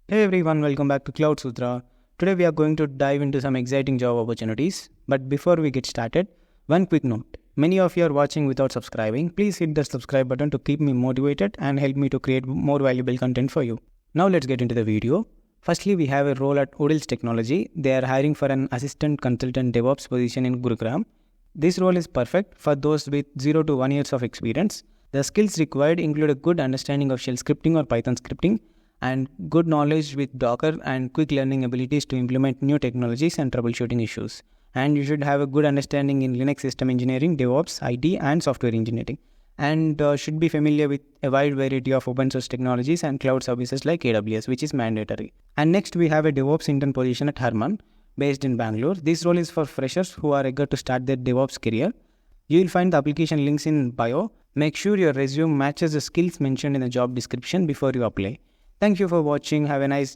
Hey everyone, welcome back to Cloud Sutra. Today we are going to dive into some exciting job opportunities. But before we get started, one quick note. Many of you are watching without subscribing. Please hit the subscribe button to keep me motivated and help me to create more valuable content for you. Now let's get into the video. Firstly, we have a role at Oodles Technology. They are hiring for an assistant consultant DevOps position in Gurugram. This role is perfect for those with 0 to 1 years of experience. The skills required include a good understanding of shell scripting or Python scripting, and good knowledge with Docker and quick learning abilities to implement new technologies and troubleshooting issues. And you should have a good understanding in Linux system engineering, DevOps, IT, and software engineering. And should be familiar with a wide variety of open source technologies and cloud services like AWS, which is mandatory. And next we have a DevOps intern position at Harman, based in Bangalore. This role is for freshers who are eager to start their DevOps career. You will find the application links in bio. Make sure your resume matches the skills mentioned in the job description before you apply. Thank you for watching. Have a nice day.